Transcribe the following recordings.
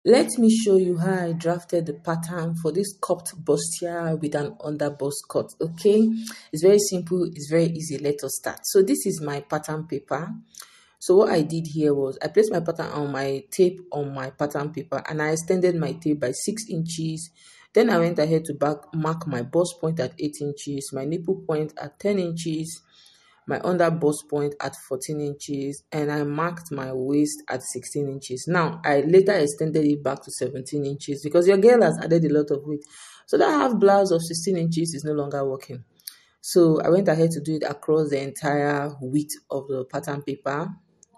Let me show you how I drafted the pattern for this cupped bustier with an under bust cut. Okay, it's very simple, it's very easy. Let us start. So this is my pattern paper. So what I did here was I placed my pattern on my tape on my pattern paper, and I extended my tape by 6 inches. Then I went ahead to mark my bust point at 8 inches, my nipple point at 10 inches, my under bust point at 14 inches, and I marked my waist at 16 inches. Now, I later extended it back to 17 inches because your girl has added a lot of weight. So that half blouse of 16 inches is no longer working. So I went ahead to do it across the entire width of the pattern paper.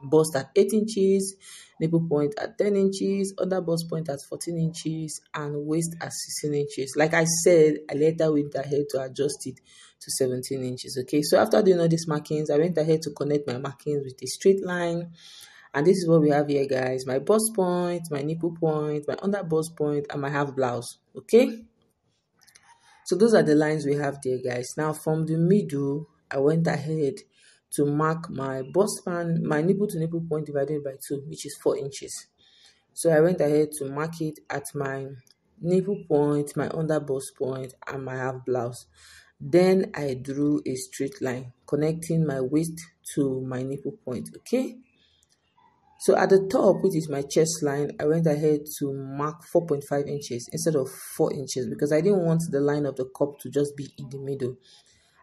Bust at 8 inches, nipple point at 10 inches, under bust point at 14 inches, and waist at 16 inches. Like I said, I later went ahead to adjust it to 17 inches. Okay, so after doing all these markings, I went ahead to connect my markings with a straight line. And this is what we have here, guys. My bust point, my nipple point, my under bust point, and my half blouse. Okay, so those are the lines we have there, guys. Now from the middle, I went ahead to mark my bust span, my nipple to nipple point divided by 2, which is 4 inches. So I went ahead to mark it at my nipple point, my under bust point, and my half blouse. Then I drew a straight line connecting my waist to my nipple point. Okay, so at the top, which is my chest line, I went ahead to mark 4.5 inches instead of 4 inches because I didn't want the line of the cup to just be in the middle.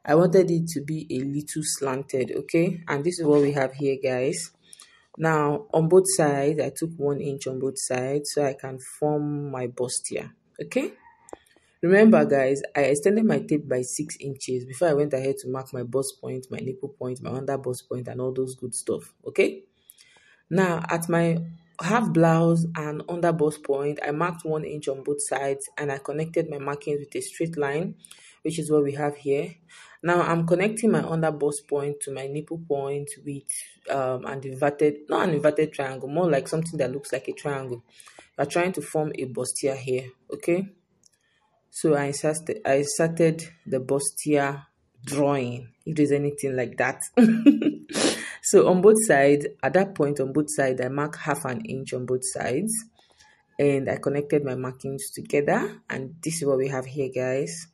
I wanted it to be a little slanted. Okay, and this is what we have here, guys. Now on both sides, I took 1 inch on both sides so I can form my bustier. Okay, remember, guys, I extended my tape by 6 inches before I went ahead to mark my bust point, my nipple point, my under bust point, and all those good stuff. Okay, now at my half blouse and under bust point, I marked 1 inch on both sides and I connected my markings with a straight line, which is what we have here. Now I'm connecting my under bust point to my nipple point with not an inverted triangle, more like something that looks like a triangle. We're trying to form a bustier here. Okay, so I inserted the bustier drawing, if there's anything like that. So on both sides, at that point on both sides, I mark half an inch on both sides and I connected my markings together, and this is what we have here, guys.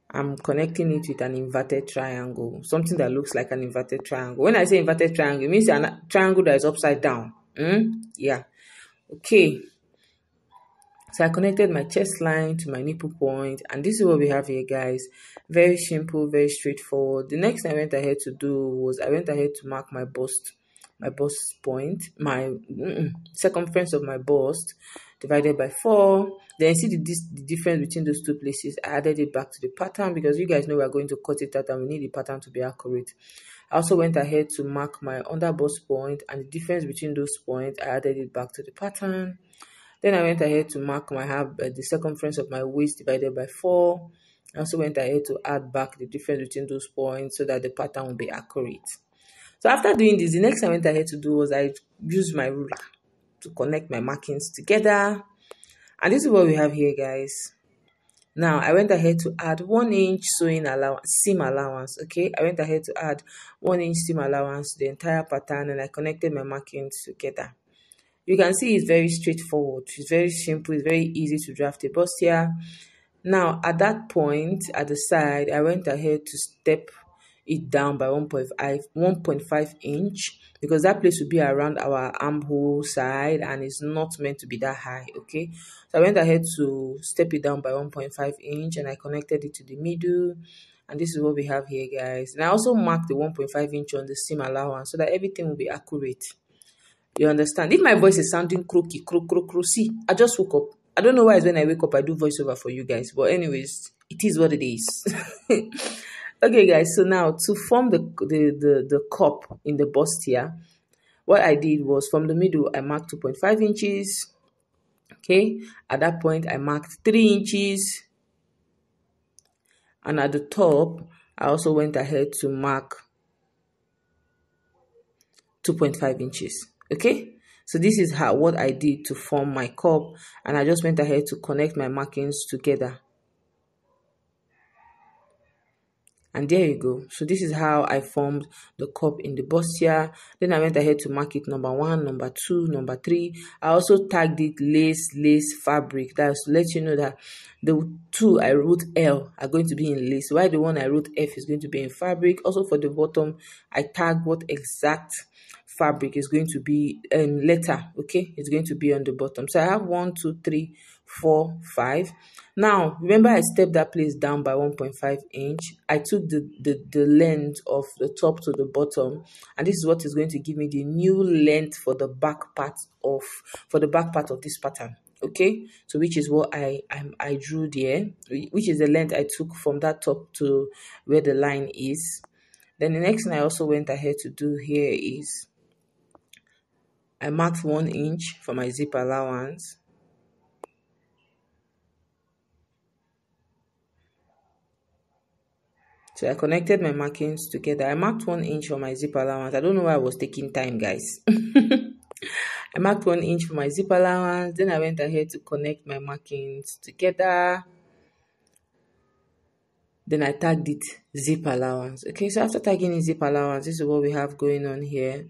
I'm connecting it with an inverted triangle, something that looks like an inverted triangle. When I say inverted triangle, it means a triangle that is upside down. Yeah, okay. So I connected my chest line to my nipple point, and this is what we have here, guys. Very simple, very straightforward. The next thing I went ahead to do was I went ahead to mark my bust point, my circumference of my bust divided by 4. Then see the difference between those two places. I added it back to the pattern because you guys know we're going to cut it out and we need the pattern to be accurate. I also went ahead to mark my under bust point, and the difference between those points, I added it back to the pattern. Then I went ahead to mark my the circumference of my waist divided by 4. I also went ahead to add back the difference between those points so that the pattern will be accurate. So after doing this, the next thing I went ahead to do was I used my ruler to connect my markings together. And this is what we have here, guys. Now I went ahead to add 1 inch seam allowance. Okay, I went ahead to add 1 inch seam allowance to the entire pattern, and I connected my markings together. You can see it's very straightforward. It's very simple. It's very easy to draft a bustier. Now at that point at the side, I went ahead to step it down by 1.5 inch because that place will be around our armhole side and it's not meant to be that high. Okay, so I went ahead to step it down by 1.5 inch and I connected it to the middle, and this is what we have here, guys. And I also marked the 1.5 inch on the seam allowance so that everything will be accurate. You understand? If my voice is sounding croaky, see, I just woke up. I don't know why it's when I wake up I do voiceover for you guys, but anyways, it is what it is. Okay, guys, so now to form the cup in the bustier, what I did was from the middle, I marked 2.5 inches. Okay, at that point, I marked 3 inches. And at the top, I also went ahead to mark 2.5 inches. Okay, so this is what I did to form my cup, and I just went ahead to connect my markings together. And there you go. So this is how I formed the cup in the bustier. Then I went ahead to mark it number 1, number 2, number 3. I also tagged it lace fabric. That's to let you know that the 2 I wrote L are going to be in lace, while the one I wrote F is going to be in fabric. Also for the bottom, I tagged what exact fabric is going to be letter, okay, it's going to be on the bottom. So I have 1, 2, 3, 4, 5. Now remember, I stepped that place down by 1.5 inch. I took the length of the top to the bottom, and this is what is going to give me the new length for the back part of this pattern. Okay, so which is what I drew there, which is the length I took from that top to where the line is. Then the next thing I also went ahead to do here is I marked 1 inch for my zip allowance. So I connected my markings together. I marked 1 inch for my zip allowance. I don't know why I was taking time, guys. I marked 1 inch for my zip allowance. Then I went ahead to connect my markings together. Then I tagged it zip allowance. Okay, so after tagging it zip allowance, this is what we have going on here.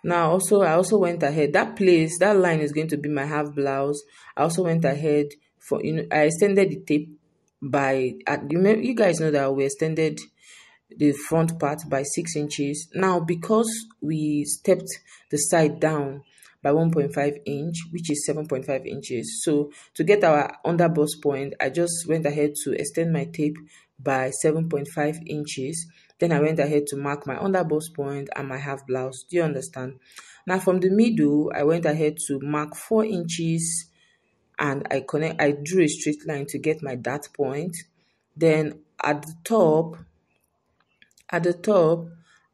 Now I also went ahead. That line is going to be my half blouse. I also went ahead for, I extended the tape by, you guys know that we extended the front part by 6 inches. Now, because we stepped the side down by 1.5 inch, which is 7.5 inches. So to get our underbust point, I just went ahead to extend my tape by 7.5 inches. Then I went ahead to mark my underbust point and my half blouse. Do you understand? Now from the middle, I went ahead to mark 4 inches and I drew a straight line to get my dart point. Then at the top,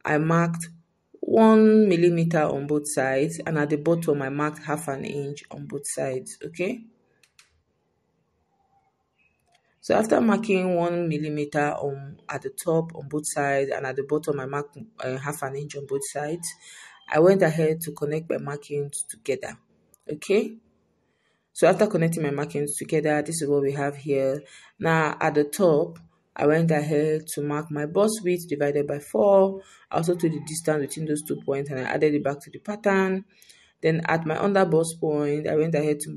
I marked 1 millimeter on both sides, and at the bottom I marked 1/2 inch on both sides. Okay, so after marking 1 millimeter at the top on both sides, and at the bottom I marked 1/2 inch on both sides, I went ahead to connect my markings together. Okay, so after connecting my markings together, this is what we have here. Now at the top, I went ahead to mark my bust width divided by 4. I also took the distance between those 2 points and I added it back to the pattern. Then at my underbust point, I went ahead to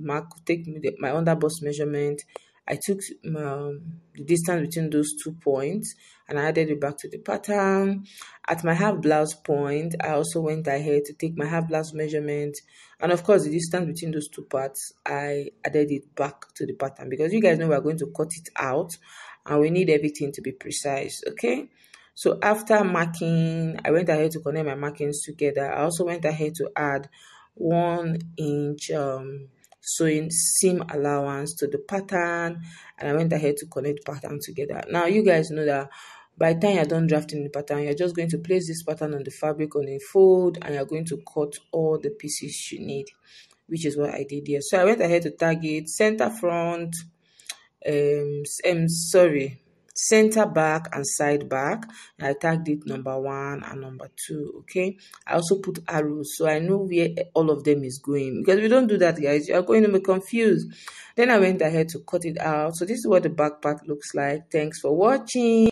take my underbust measurement. I took the distance between those 2 points and I added it back to the pattern. At my half blouse point, I also went ahead to take my half blouse measurement, and of course the distance between those 2 parts, I added it back to the pattern, because you guys know we're going to cut it out and we need everything to be precise. Okay, so after marking, I went ahead to connect my markings together. I also went ahead to add 1 inch sewing seam allowance to the pattern, and I went ahead to connect the pattern together. Now you guys know that by the time you're done drafting the pattern, you're just going to place this pattern on the fabric on a fold, and you're going to cut all the pieces you need, which is what I did here. So I went ahead to tag it center front, center back and side back. And I tagged it number 1 and number 2. Okay, I also put arrows so I know where all of them is going, because if you don't do that, guys, you're going to be confused. Then I went ahead to cut it out. So this is what the back part looks like. Thanks for watching.